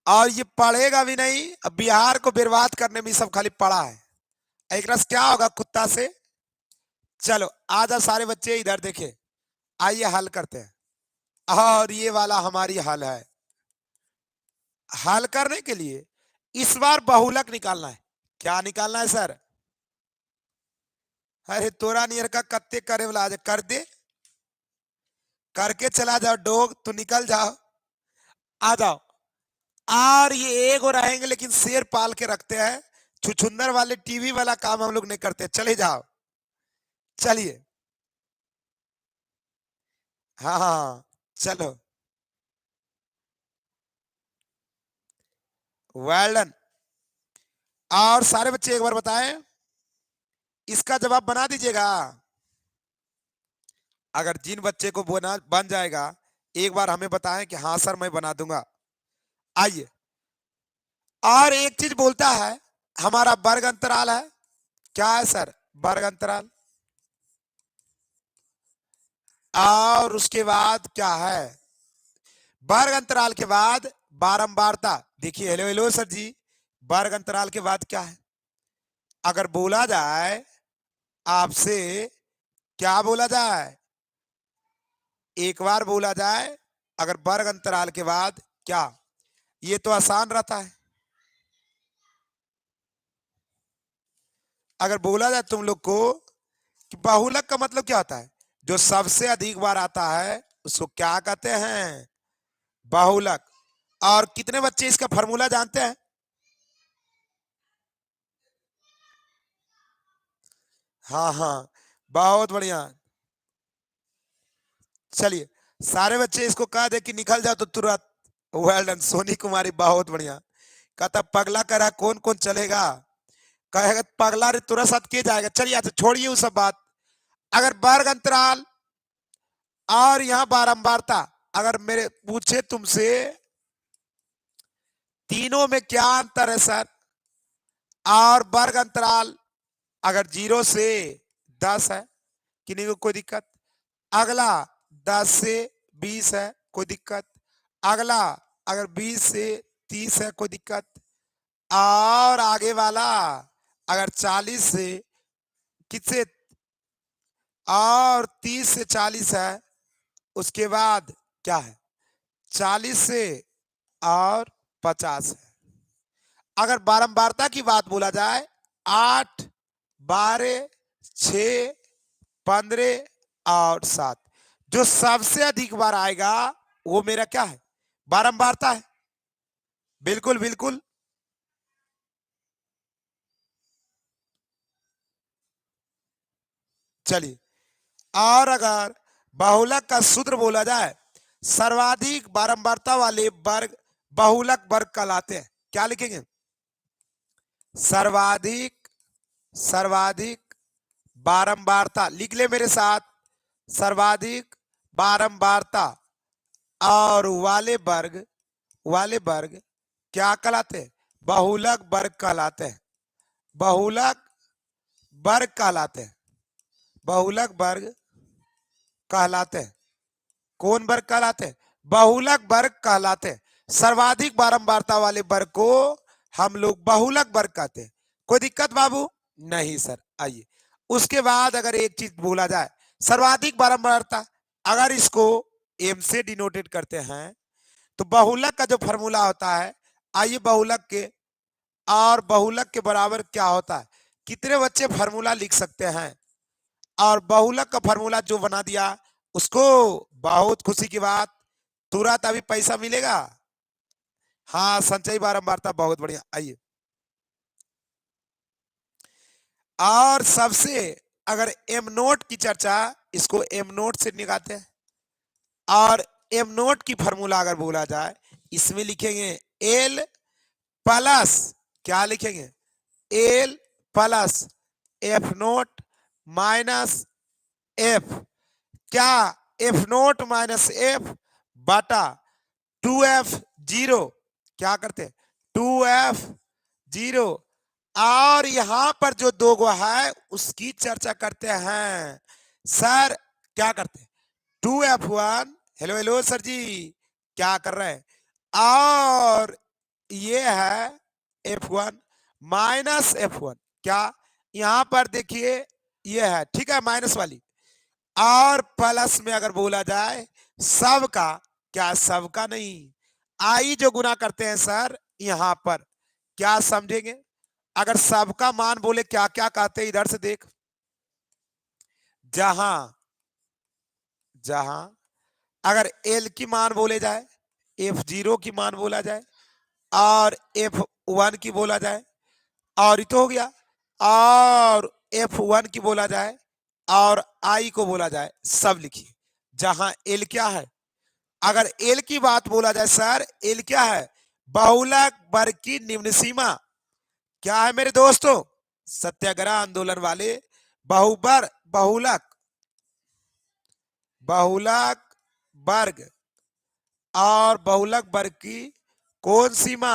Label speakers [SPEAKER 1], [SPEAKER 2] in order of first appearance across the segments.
[SPEAKER 1] और ये पढ़ेगा भी नहीं। अब बिहार को बर्बाद करने में सब खाली पढ़ा है। एक रस क्या होगा कुत्ता से। चलो आ जाओ सारे बच्चे इधर देखे, आइए हल करते हैं। और ये वाला हमारी हल है। हल करने के लिए इस बार बहुलक निकालना है। क्या निकालना है सर? अरे तोरा नियर का कत्ते करे वाला आज कर दे, करके चला जाओ डोग, तो निकल जाओ, आ जाओ। और ये एक और रहेंगे लेकिन शेर पाल के रखते हैं। छुछुंदर वाले टीवी वाला काम हम लोग नहीं करते। चले जाओ, चलिए। हाँ हाँ चलो, वेल डन। और सारे बच्चे एक बार बताएं, इसका जवाब बना दीजिएगा। अगर जिन बच्चे को बना बन जाएगा एक बार हमें बताएं कि हाँ सर मैं बना दूंगा। आइए। और एक चीज बोलता है, हमारा वर्ग अंतराल है। क्या है सर? वर्ग अंतराल। और उसके बाद क्या है? वर्ग अंतराल के बाद बारंबारता। देखिए, हेलो हेलो सर जी, वर्ग अंतराल के बाद क्या है? अगर बोला जाए आपसे, क्या बोला जाए? एक बार बोला जाए अगर वर्ग अंतराल के बाद क्या, ये तो आसान रहता है। अगर बोला जाए तुम लोग को कि बहुलक का मतलब क्या होता है, जो सबसे अधिक बार आता है उसको क्या कहते हैं? बहुलक। और कितने बच्चे इसका फॉर्मूला जानते हैं? हाँ हाँ, बहुत बढ़िया। चलिए, सारे बच्चे इसको कह दे कि निकल जाओ तो तुरंत। वेल डन सोनी कुमारी, बहुत बढ़िया। कहता पगला करा कौन कौन चलेगा, कहेगा पगला रे तुरंत साथ के जाएगा। चलिए अच्छा छोड़िए वो सब बात। अगर वर्ग अंतराल और यहाँ बारंबारता, अगर मेरे पूछे तुमसे तीनों में क्या अंतर है सर? और वर्ग अंतराल अगर 0 से 10 है, किन्हीं को कोई दिक्कत? अगला 10 से 20 है, कोई दिक्कत? अगला अगर 20 से 30 है, कोई दिक्कत? और आगे वाला अगर 40 से किससे और 30 से 40 है, उसके बाद क्या है? 40 से और 50 है। अगर बारंबारता की बात बोला जाए, 8, 12, 6, 15 और 7, जो सबसे अधिक बार आएगा वो मेरा क्या है? बारंबारता है। बिल्कुल बिल्कुल। चलिए, और अगर बहुलक का सूत्र बोला जाए, सर्वाधिक बारंबारता वाले वर्ग बहुलक वर्ग कहलाते हैं। क्या लिखेंगे? सर्वाधिक, सर्वाधिक बारंबारता, लिख ले मेरे साथ। सर्वाधिक बारंबारता और वाले वर्ग क्या कहलाते हैं? बहुलक वर्ग कहलाते हैं। बहुलक वर्ग कहलाते हैं। बहुलक वर्ग कहलाते हैं। कौन वर्ग कहलाते हैं? बहुलक वर्ग कहलाते हैं। सर्वाधिक बारंबारता वाले वर्ग को हम लोग बहुलक वर्ग कहते हैं। कोई दिक्कत बाबू? नहीं सर। आइए, उसके बाद अगर एक चीज बोला जाए, सर्वाधिक बारंबारता, अगर इसको एम से डिनोटेड करते हैं तो बहुलक का जो फॉर्मूला होता है, आइए बहुलक के, और बहुलक के बराबर क्या होता है, कितने बच्चे फॉर्मूला लिख सकते हैं? और बहुलक का फॉर्मूला जो बना दिया उसको, बहुत खुशी की बात, तुरंत अभी पैसा मिलेगा। हाँ, संचयी बारंबारता, बहुत बढ़िया। आइए, और सबसे अगर एम नोट की चर्चा, इसको एम नोट से निकालते हैं। और एम नोट की फॉर्मूला अगर बोला जाए, इसमें लिखेंगे एल प्लस, क्या लिखेंगे? L plus F naught minus F. क्या? एफ नोट माइनस एफ बटा 2f0। क्या करते हैं? 2f0। और यहां पर जो दो गो है उसकी चर्चा करते हैं। सर क्या करते हैं? 2f1, हेलो हेलो सर जी, क्या कर रहे हैं? और ये है F1 माइनस F1, क्या यहां पर देखिए ये है, ठीक है, माइनस वाली, और प्लस में अगर बोला जाए सबका, क्या सबका नहीं, आई जो गुना करते हैं सर यहां पर, क्या समझेंगे, अगर सबका मान बोले क्या क्या कहते हैं, इधर से देख, जहां जहां अगर एल की मान बोले जाए, F0 की मान बोला जाए और F1 की बोला जाए, और ये तो हो गया, और F1 की बोला जाए और आई को बोला जाए, सब लिखिए। जहां एल क्या है, अगर एल की बात बोला जाए सर, एल क्या है, बहुलक वर्ग की निम्न सीमा, क्या है मेरे दोस्तों, सत्याग्रह आंदोलन वाले, बहुबर बहुलक बहुलक वर्ग और बहुलक वर्ग की कौन सीमा,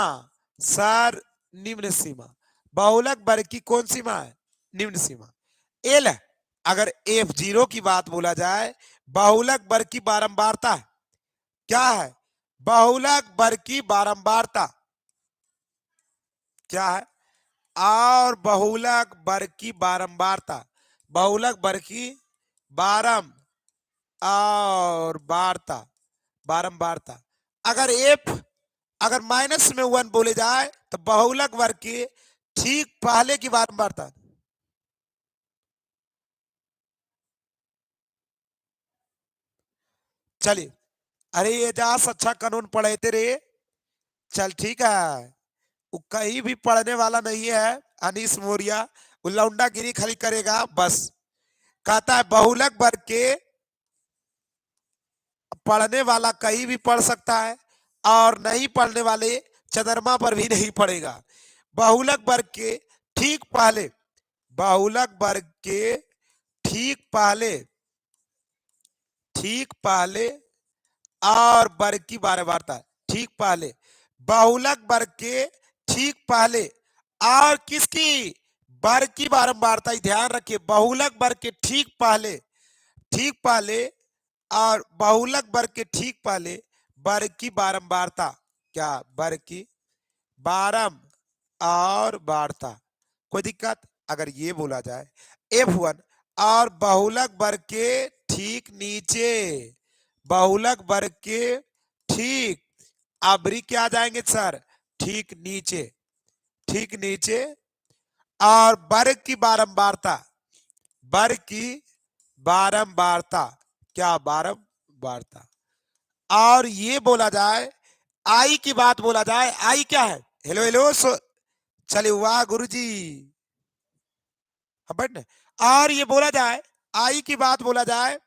[SPEAKER 1] सर निम्न सीमा, बहुलक वर्ग की कौन सीमा है, निम्न सीमा, एल है। अगर F0 की बात बोला जाए, बहुलक वर्ग की बारंबारता, क्या है, बहुलक वर्ग की बारंबारता, क्या है, और बहुलक वर्ग की बारंबारता, बहुलक वर्ग की बारम और वार्ता, बारंबारता, अगर एफ अगर माइनस में 1 बोले जाए तो बहुलक वर्ग के ठीक पहले की बारंबारता, चलिए, अरे ये जास अच्छा कानून पढ़े थे रे, चल ठीक है, वो कहीं भी पढ़ने वाला नहीं है, अनीस मोरिया, वो लौंडा गिरी खाली करेगा बस, कहता है बहुलक वर्ग के पढ़ने वाला कहीं भी पढ़ सकता है और नहीं पढ़ने वाले चंद्रमा पर भी नहीं पढ़ेगा। बहुलक वर्ग के ठीक पहले, बहुलक वर्ग के ठीक पहले, ठीक पहले और वर्ग की बारंबारता, ठीक पहले, बहुलक वर्ग के ठीक पहले और किसकी, वर्ग की बारंबारता, ध्यान रखिए, बहुलक वर्ग के ठीक पहले, ठीक पहले और बहुलक वर्ग के ठीक पहले वर्ग की बारंबारता, क्या वर्ग की बारम और वार्ता, कोई दिक्कत, अगर ये बोला जाए F1 और बहुलक वर्ग के ठीक नीचे, बहुलक वर्ग के ठीक अबरी क्या जाएंगे सर, ठीक नीचे, ठीक नीचे, और वर्ग की बारंबारता, वर्ग की बारंबारता, क्या बारंबारता, और ये बोला जाए आई की बात बोला जाए, आई क्या है, हेलो हेलो चले वाह गुरुजी, हाँ बैठ, और ये बोला जाए आई की बात बोला जाए,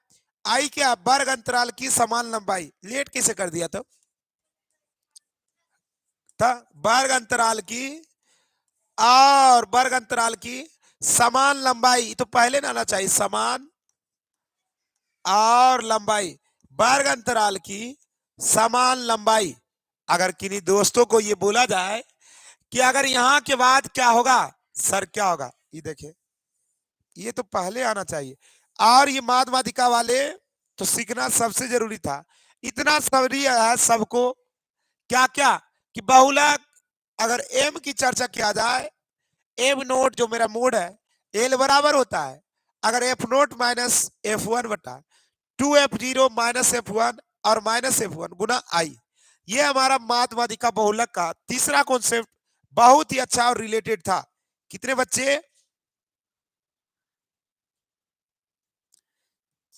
[SPEAKER 1] आई क्या, वर्ग अंतराल की समान लंबाई, लेट कैसे कर दिया था वर्ग अंतराल की, और वर्ग अंतराल की समान लंबाई, तो पहले ना आना चाहिए, समान और लंबाई, वर्ग अंतराल की समान लंबाई, अगर किन्हीं दोस्तों को ये बोला जाए कि अगर यहां के बाद क्या होगा सर, क्या होगा, ये देखिए, ये तो पहले आना चाहिए, और ये माध्यमिका वाले तो सीखना सबसे जरूरी था, इतना जरूरी है सबको, क्या क्या, कि बहुलक, अगर एम की चर्चा किया जाए, एम नोट जो मेरा मोड है, एल बराबर होता है, अगर एफ नोट माइनस F1 बटा 2F0 माइनस F1 और माइनस F1 गुना आई, ये हमारा माध्यमिका बहुलक का तीसरा कॉन्सेप्ट, बहुत ही अच्छा और रिलेटेड था। कितने बच्चे,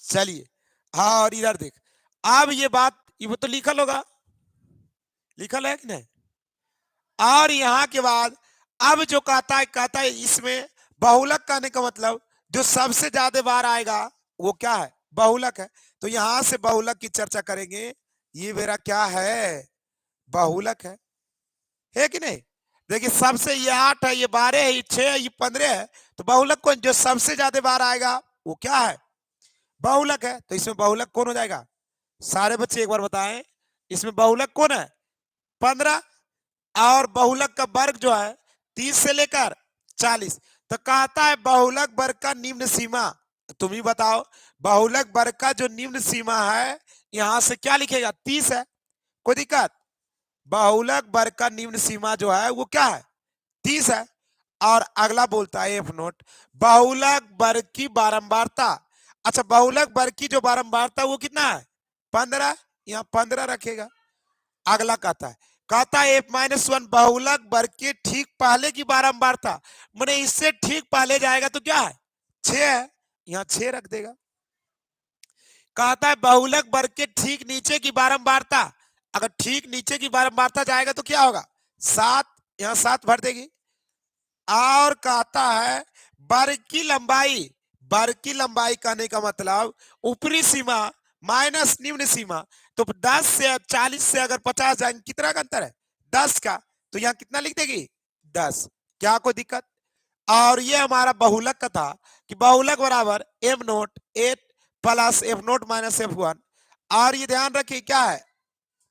[SPEAKER 1] चलिए, हाँ, और इधर देख, अब ये बात, ये तो लिखल होगा, लिखल है कि नहीं, और यहां के बाद अब जो कहता है इसमें बहुलक कहने का मतलब जो सबसे ज्यादा बार आएगा वो क्या है, बहुलक है, तो यहां से बहुलक की चर्चा करेंगे, ये मेरा क्या है, बहुलक है कि नहीं, देखिए सबसे, ये 8 है, ये 12 है, ये 6 है, ये 15 है, तो बहुलक कौन, जो सबसे ज्यादा बार आएगा वो क्या है, बहुलक है, तो इसमें बहुलक कौन हो जाएगा, सारे बच्चे एक बार बताएं, इसमें बहुलक कौन है, 15, और बहुलक का वर्ग जो है 30 से लेकर 40, तो कहता है बहुलक वर्ग का निम्न सीमा, तुम ही बताओ, बहुलक वर्ग का जो निम्न सीमा है, यहां से क्या लिखेगा, 30 है, कोई दिक्कत, बहुलक वर्ग का निम्न सीमा जो है वो क्या है, 30 है। और अगला बोलता है एफ नोट, बहुलक वर्ग की बारंबारता। अच्छा, बहुलक वर्ग की जो बारंबारता वो कितना है, 15। यहाँ 15 रखेगा। अगला कहता है एफ माइनस वन बहुलक वर्ग के ठीक पहले की बारंबारता, मैंने इससे ठीक पहले जाएगा तो क्या है, 6 है, यहाँ 6 रख देगा। कहता है बहुलक वर्ग के ठीक नीचे की बारंबारता, अगर ठीक नीचे की बारंबारता जाएगा तो क्या होगा, 7, यहाँ 7 भर देगी। और कहता है वर्ग की लंबाई, वर्ग की लंबाई कहने का मतलब ऊपरी सीमा माइनस निम्न सीमा, तो 10 से 40 से अगर 50 जाएंगे कितना का अंतर है, 10 का, तो यहाँ कितना लिख देगी, 10। क्या कोई दिक्कत। और ये हमारा बहुलक का था कि बहुलक बराबर M naught 8 plus F naught minus F one. और ये ध्यान रखिए क्या है,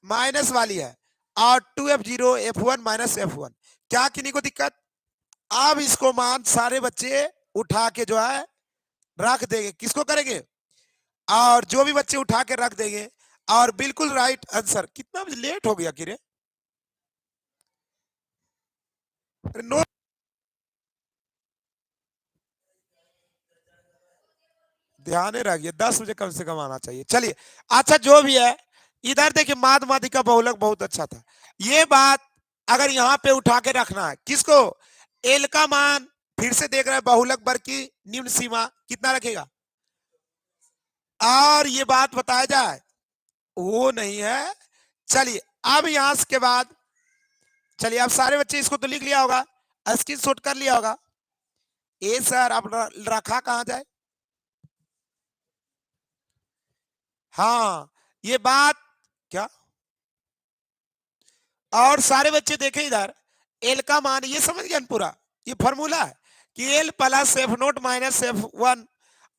[SPEAKER 1] माइनस वाली है, और 2f0 f1 माइनस f1। क्या किन्हीं को दिक्कत। अब इसको मान सारे बच्चे उठा के जो है रख देंगे, किसको करेंगे, और जो भी बच्चे उठा के रख देंगे, और बिल्कुल राइट आंसर। कितना लेट हो गया किरे, नो ध्यान रखिए, 10 बजे कम से कम आना चाहिए। चलिए, अच्छा जो भी है, इधर देखिए माध्यमातिका बहुलक बहुत अच्छा था। ये बात अगर यहाँ पे उठा के रखना है, किसको, एल का मान फिर से देख रहे हैं, बहुलक वर्ग की निम्न सीमा कितना रखेगा, और ये बात बताया जाए वो नहीं है। चलिए अब यहां के बाद, चलिए अब सारे बच्चे इसको तो लिख लिया होगा, स्क्रीन शॉट कर लिया होगा। ए सर अब रखा कहां जाए, हाँ ये बात क्या, और सारे बच्चे देखें इधर, एल का मान ये समझ गए पूरा, ये फॉर्मूला है कि L plus F naught minus F one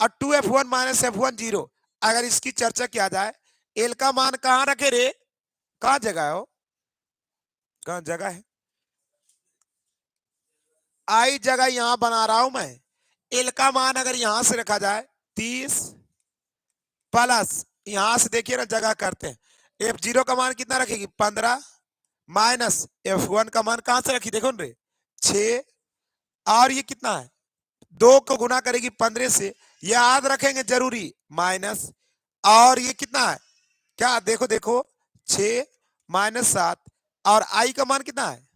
[SPEAKER 1] और 2f1 माइनस f1 जीरो। अगर इसकी चर्चा किया जाए, एल का मान कहां रखे रे, कहां जगह है, कहां जगह है, आई जगह यहां बना रहा हूं मैं। एल का मान अगर यहां से रखा जाए 30 प्लस यहां से देखिए ना जगह करते हैं, f0 का मान कितना रखेगी 15 माइनस f1 का मान कहां से रखी देखो रे 6, और ये कितना है 2 को गुना करेगी 15 से, याद रखेंगे जरूरी, माइनस, और ये कितना है क्या देखो देखो 6 माइनस 7, और आई का मान कितना है,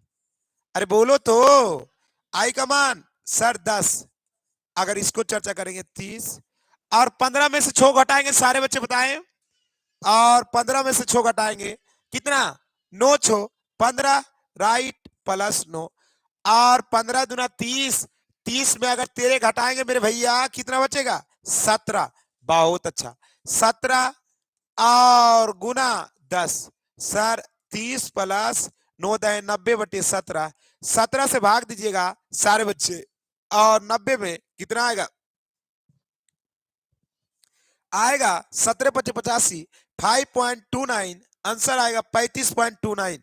[SPEAKER 1] अरे बोलो तो, आई का मान सर 10। अगर इसको चर्चा करेंगे 30, और 15 में से 6 घटाएंगे, सारे बच्चे बताएं, और 15 में से 6 घटाएंगे कितना, 9 6 15 राइट प्लस 9, और 15 दूना 30, 30 में अगर 13 घटाएंगे मेरे भैया कितना बचेगा 17। बहुत अच्छा, 17 और गुना 10, सर 30 प्लस 9 दे 90/17, 17 से भाग दीजिएगा सारे बच्चे, और 90 में कितना आएगा, आएगा 17 × 85 5.29, आंसर आएगा 35.29।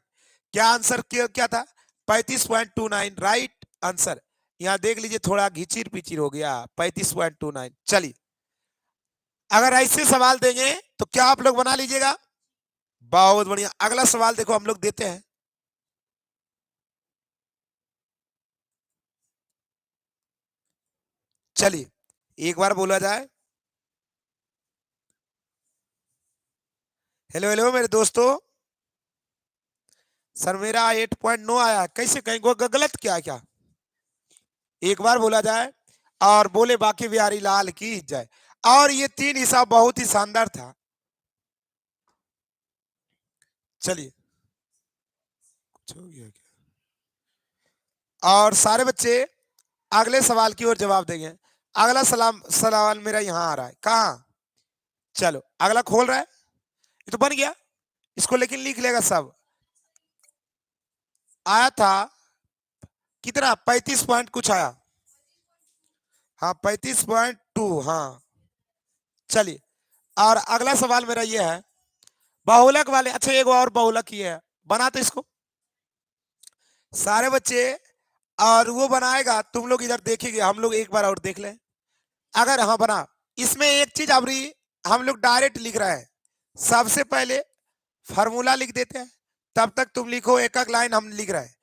[SPEAKER 1] क्या आंसर क्या था 35.29 राइट आंसर। यहां देख लीजिए थोड़ा घिचिर पिचिर हो गया 35.29। चलिए अगर ऐसे सवाल देंगे तो क्या आप लोग बना लीजिएगा, बहुत बढ़िया। अगला सवाल देखो हम लोग देते हैं, चलिए एक बार बोला जाए, हेलो हेलो मेरे दोस्तों, सर मेरा 8.9 आया, कैसे कहीं गलत क्या क्या, एक बार बोला जाए, और बोले बाकी बिहारी लाल की जय। और ये 3 हिसाब बहुत ही शानदार था। चलिए कुछ हो गया क्या, और सारे बच्चे अगले सवाल की ओर जवाब देंगे। अगला सवाल मेरा यहाँ आ रहा है, कहा, चलो अगला खोल रहा है, ये तो बन गया, इसको लेकिन लिख लेगा सब। आया था कितना 35 पॉइंट कुछ आया, हाँ 35.2, हाँ। चलिए और अगला सवाल मेरा ये है, बहुलक वाले, अच्छा एक और बहुलक ये है, बना तो इसको सारे बच्चे, और वो बनाएगा, तुम लोग इधर देखेंगे, हम लोग एक बार और देख लें। अगर हाँ बना, इसमें एक चीज अभी हम लोग डायरेक्ट लिख रहे हैं, सबसे पहले फार्मूला लिख देते हैं, तब तक तुम लिखो एक एक लाइन हम लिख रहे हैं।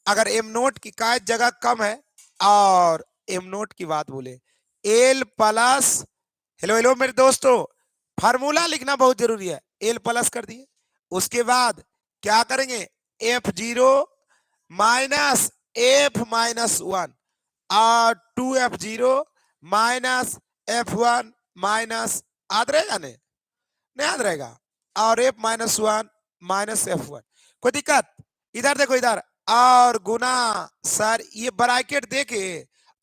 [SPEAKER 1] अगर एम नोट की का जगह कम है और एम नोट की बात बोले एल प्लस, हेलो हेलो मेरे दोस्तों, फार्मूला लिखना बहुत जरूरी है। एल प्लस कर दिए, उसके बाद क्या करेंगे, F zero minus F minus one और 2f0 माइनस f1 माइनस, याद रहेगा नहीं, नहीं याद रहेगा, और f minus one minus f1। कोई दिक्कत? इधर देखो इधर, और गुना सर ये ब्रैकेट देके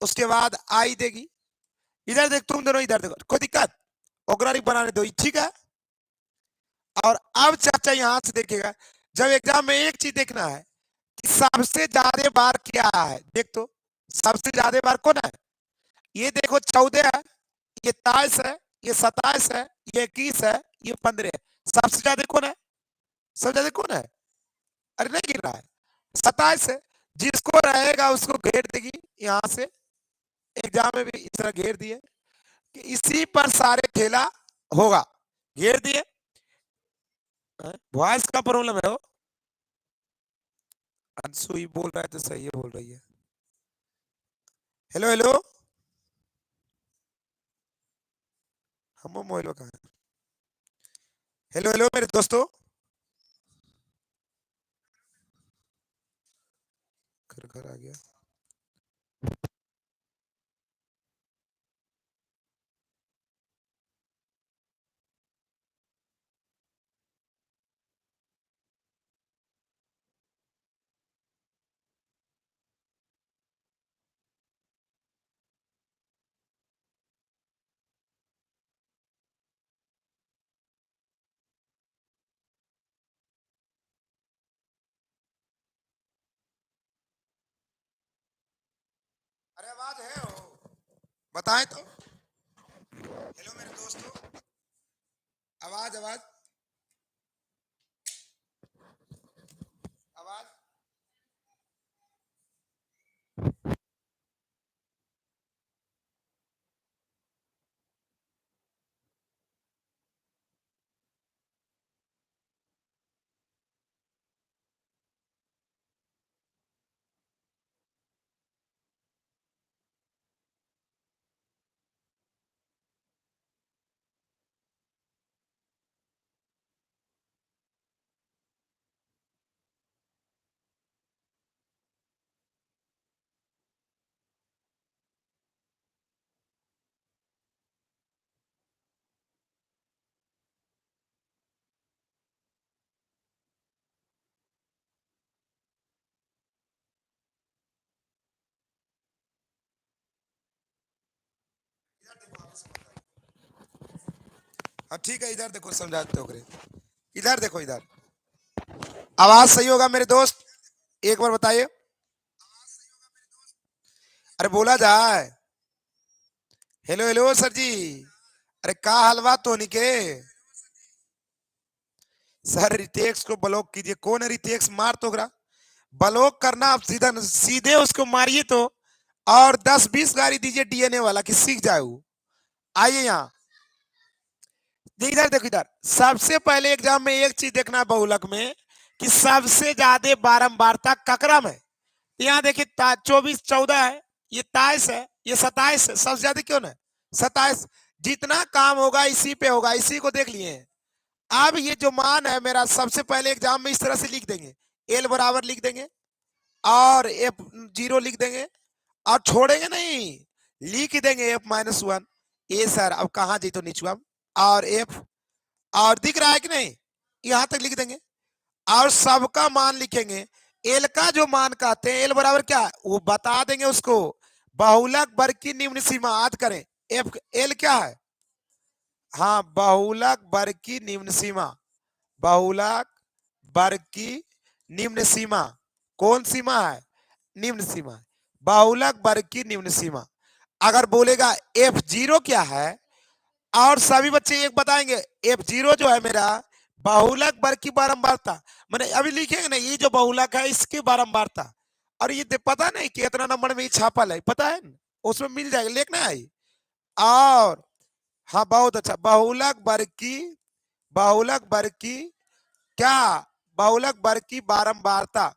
[SPEAKER 1] उसके बाद आई देगी। इधर देख तुम दोनों, इधर देखो, कोई दिक्कत? ऑग्रारिक बनाने दो, ठीक है। और अब चाचा यहां से देखेगा, जब एग्जाम में एक चीज देखना है कि सबसे ज्यादा बार क्या है। देख तो सबसे ज्यादा बार कौन है, ये देखो 14 है, ये 23 है, ये 27 है, ये 21 है, ये 15 है। सबसे ज्यादा कौन है, सबसे ज्यादा कौन है? अरे नहीं गिर रहा है, 27 है। जिसको रहेगा उसको घेर देगी यहां से, एग्जाम में भी इस तरह घेर दिए कि इसी पर सारे खेला होगा, घेर दिए। वॉइस का प्रॉब्लम है वो, अंशु ही बोल रहा है तो सही है, बोल रही है। हेलो हेलो, हम मोबाइल कहा है। हेलो हेलो मेरे दोस्तों, घर घर आ गया। अरे आवाज है हो, बताएं तो। हेलो मेरे दोस्तों, आवाज आवाज आवाज। हाँ ठीक है, इधर देखो समझाते हो करे। इधर देखो इधर, आवाज सही होगा मेरे दोस्त, एक बार बताइए। अरे बोला जाए। हेलो हेलो सर जी, अरे का हलवा तो निके। सर रितेक्स को ब्लॉक कीजिए। कौन है रितेक्स? मार तो करा, ब्लॉक करना आप सीधा सीधे उसको मारिए तो, और 10-20 गाड़ी दीजिए डीएनए वाला कि सीख जाए वो। आइए यहाँ, इधर देखो इधर, सबसे पहले एग्जाम में एक चीज देखना है बहुलक में कि सबसे ज्यादा बारंबारता ककरा में। यहाँ देखिए 24-14 है, ये 23 है, ये 27 है, सबसे ज्यादा क्यों ना 27। जितना काम होगा इसी पे होगा, इसी को देख लिए। अब ये जो मान है मेरा, सबसे पहले एग्जाम में इस तरह से लिख देंगे, एल बराबर लिख देंगे और एफ जीरो लिख देंगे, और छोड़ेंगे नहीं, लिख देंगे एफ माइनस वन। ए सर अब कहाँ जी तो नीचुआ, और एफ, और दिख रहा है कि नहीं, यहां तक लिख देंगे और सबका मान लिखेंगे। एल का जो मान कहते हैं, एल बराबर क्या है वो बता देंगे उसको, बहुलक वर्ग की निम्न सीमा। याद करें, एफ एल क्या है, हाँ बहुलक वर्ग की निम्न सीमा, बहुलक वर्ग की निम्न सीमा। कौन सीमा है, निम्न सीमा, बहुलक वर्ग की निम्न सीमा। अगर बोलेगा एफ जीरो क्या है, और सभी बच्चे एक बताएंगे, एफ जीरो जो है मेरा बहुलक वर्ग की बारंबारता, मैंने अभी लिखेंगे ना, ये जो बहुलक है इसकी बारंबारता, और ये पता नहीं कितना नंबर में ये छापल है, पता है ना? उसमें मिल जाएगा, लिखना है। और हाँ बहुत अच्छा, बहुलक वर्ग की, बहुलक वर्ग की क्या बहुलक वर्ग की बारंबारता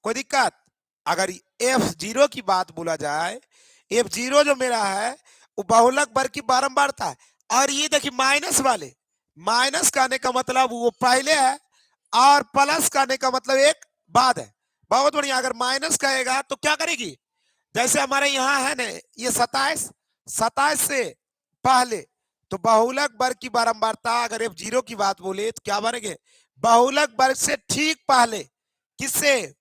[SPEAKER 1] कोई दिक्कत? अगर F0 की बात बोला जाए, F0 जो मेरा है वो बहुलक वर्ग की बारंबारता है। और ये देखिए माइनस वाले, माइनस कहने का मतलब वो पहले है और प्लस कहने का मतलब एक बाद है। बहुत बढ़िया। अगर माइनस कहेगा तो क्या करेगी? जैसे हमारे यहाँ है ना ये 27, 27 से पहले तो बहुलक वर्ग की बारंबारता अगर F0 की बात बोले तो क्या बनेंगे? बहुलक वर्ग से ठीक पहले। किससे?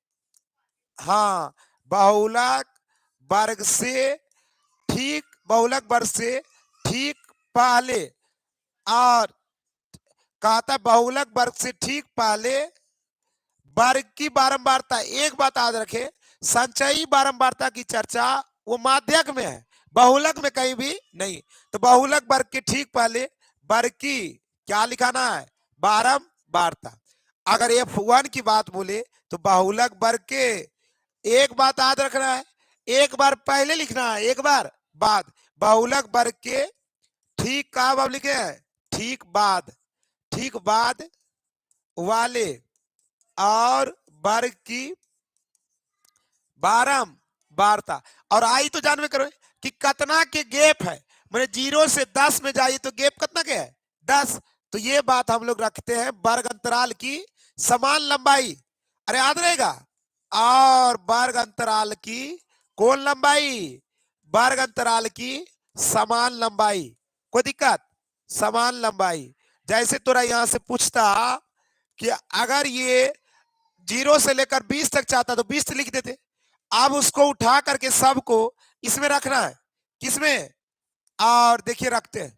[SPEAKER 1] हाँ, बहुलक वर्ग से ठीक, बहुलक वर्ग से ठीक पहले। और कहता है बहुलक वर्ग से ठीक पहले वर्ग की बारंबारता। एक बात याद रखे, संचयी बारंबारता की चर्चा वो माध्यक में है, बहुलक में कहीं भी नहीं। तो बहुलक वर्ग के ठीक पहले वर्ग की क्या लिखाना है? बारंबारता। अगर F1 की बात बोले तो बहुलक वर्ग के, एक बात याद रखना है, एक बार पहले लिखना है, एक बार बाद। बहुलक वर्ग के ठीक कब अब लिखे हैं? ठीक बाद, ठीक बाद वाले और वर्ग की बारंबारता। और आई तो जान में करो कि कितना के गैप है, मैंने 0 से 10 में जाइए तो गैप कितना के है? 10। तो ये बात हम लोग रखते हैं वर्ग अंतराल की समान लंबाई। अरे याद रहेगा। और वर्ग अंतराल की कौन लंबाई? वर्ग अंतराल की समान लंबाई। कोई दिक्कत? समान लंबाई। जैसे तोरा यहां से पूछता कि अगर ये 0 से लेकर 20 तक चाहता तो 20 लिख देते। अब उसको उठा करके सबको इसमें रखना है। किसमें? और देखिए रखते हैं।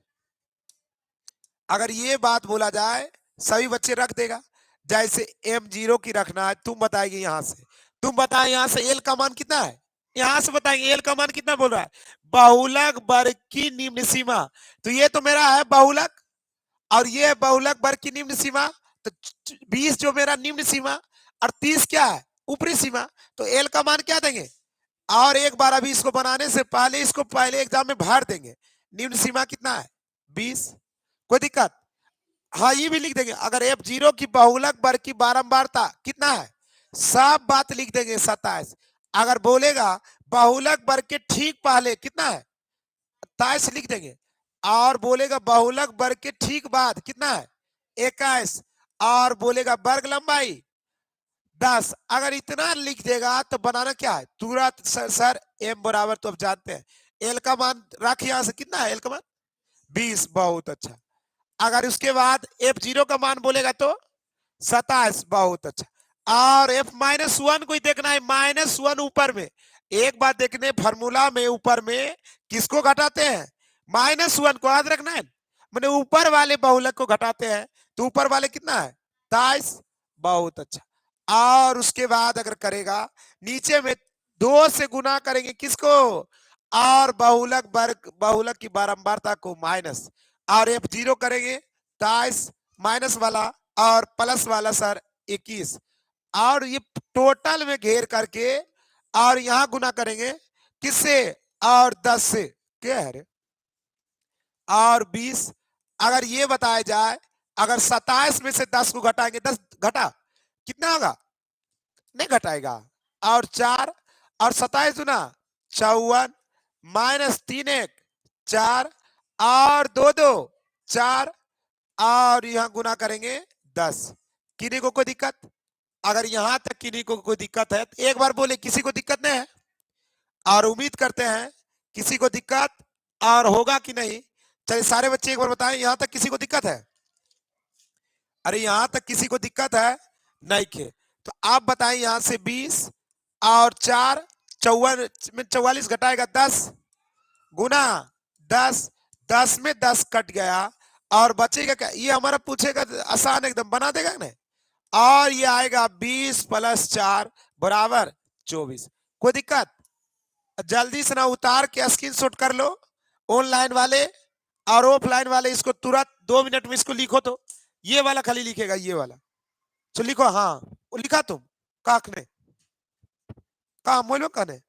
[SPEAKER 1] अगर ये बात बोला जाए सभी बच्चे रख देगा। जैसे M0 की रखना है, तुम बताएंगे यहां से, तुम बताए यहां से L का मान कितना है, यहां से बताएंगे L का मान कितना बोल रहा है? बहुलक वर्ग की निम्न सीमा। तो ये तो मेरा है बहुलक और ये बहुलक वर्ग की निम्न सीमा। तो 20 जो मेरा निम्न सीमा और 30 क्या है? ऊपरी सीमा। तो L का मान क्या देंगे? और एक बार अभी इसको बनाने से पहले इसको पहले एग्जाम में भर देंगे। निम्न सीमा कितना है? 20। कोई दिक्कत? हाँ ये भी लिख देंगे। अगर F0 की बहुलक वर्ग की बारंबारता कितना है, सब बात लिख देंगे 27। अगर बोलेगा बहुलक वर्ग के ठीक पहले कितना है, 27 लिख देंगे। और बोलेगा बहुलक वर्ग के ठीक बाद कितना है, 21। और बोलेगा वर्ग लंबाई 10। अगर इतना लिख देगा तो बनाना क्या है तुरंत? सर M बराबर तो अब जानते हैं, L का मान रख यहां से, कितना है L का मान? 20। बहुत अच्छा। अगर उसके बाद F0 का मान बोलेगा तो 27। बहुत अच्छा। और F-1 को ही देखना है, -1 ऊपर में। एक बात देखने फार्मूला में ऊपर में किसको घटाते हैं? -1 को याद रखना है। मैंने ऊपर वाले बहुलक को घटाते हैं तो ऊपर वाले कितना है? 27। बहुत अच्छा। और उसके बाद अगर करेगा नीचे में 2 से गुना करेंगे किसको? और बहुलक वर्ग, बहुलक की बारंबारता को माइनस, और F0 करेंगे 27 माइनस वाला और प्लस वाला सर 21। और ये टोटल में घेर करके और यहां गुना करेंगे किससे? और 10 से। क्या है रे? और 20। अगर ये बताया जाए अगर 27 में से 10 को घटाएंगे, 10 घटा कितना होगा? नहीं घटाएगा। और 4 और 27 दुना 54 माइनस 3 1 4 और 2 2 4 और यहां गुना करेंगे 10। किन्हीं को कोई दिक्कत? अगर यहां तक किन्हीं को कोई दिक्कत है तो एक बार बोले किसी को दिक्कत नहीं है। और उम्मीद करते हैं किसी को दिक्कत और होगा कि नहीं। चलिए सारे बच्चे एक बार बताएं यहां तक किसी को दिक्कत है? अरे यहां तक किसी को दिक्कत है? नहीं के। तो आप बताएं यहां से 20 और 4 44 घटाएगा 10 गुना 10, 10 में 10 कट गया और बचेगा क्या? ये हमारा पूछेगा आसान एकदम बना देगा ना। और ये आएगा 20 + 4 बराबर 24। कोई दिक्कत? जल्दी से ना उतार के स्क्रीनशॉट कर लो ऑनलाइन वाले और ऑफलाइन वाले। इसको तुरंत 2 मिनट में इसको लिखो। तो ये वाला खाली लिखेगा, ये वाला तो लिखो। हाँ वो लिखा तुम काक ने कहा मोलो कने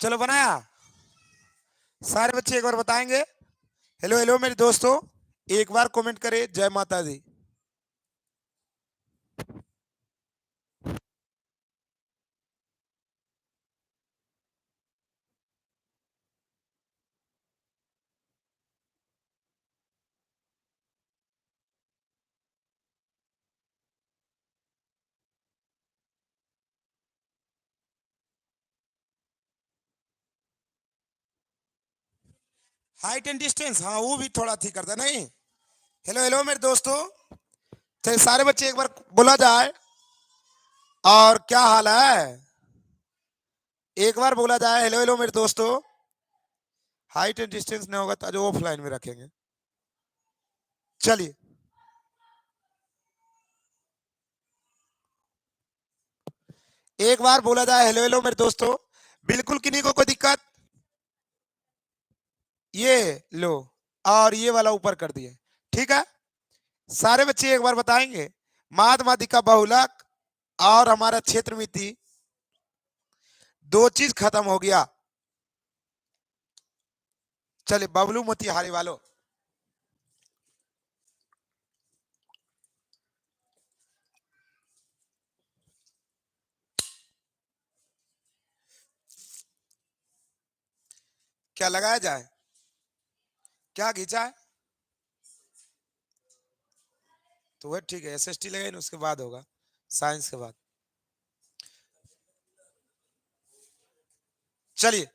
[SPEAKER 1] चलो बनाया। सारे बच्चे एक बार बताएंगे हेलो हेलो मेरे दोस्तों, एक बार कमेंट करे जय माता दी। हाइट एंड डिस्टेंस, हाँ वो भी थोड़ा ठीक करता नहीं। हेलो हेलो मेरे दोस्तों, चलिए सारे बच्चे एक बार बोला जाए और क्या हाल है, एक बार बोला जाए हेलो हेलो मेरे दोस्तों। हाइट एंड डिस्टेंस नहीं होगा तो जो ऑफलाइन में रखेंगे। चलिए एक बार बोला जाए हेलो हेलो मेरे दोस्तों, बिल्कुल किन्हीं को कोई दिक्कत। ये लो, और ये वाला ऊपर कर दिए, ठीक है। सारे बच्चे एक बार बताएंगे माध्यमातिका बहुलक और हमारा क्षेत्र मिति, दो चीज खत्म हो गया। चलिए बबलू मोतिहारी वालों, क्या लगाया जाए, क्या खींचा है, तो वह ठीक है एसएसटी लगाए ना, उसके बाद होगा साइंस के बाद। चलिए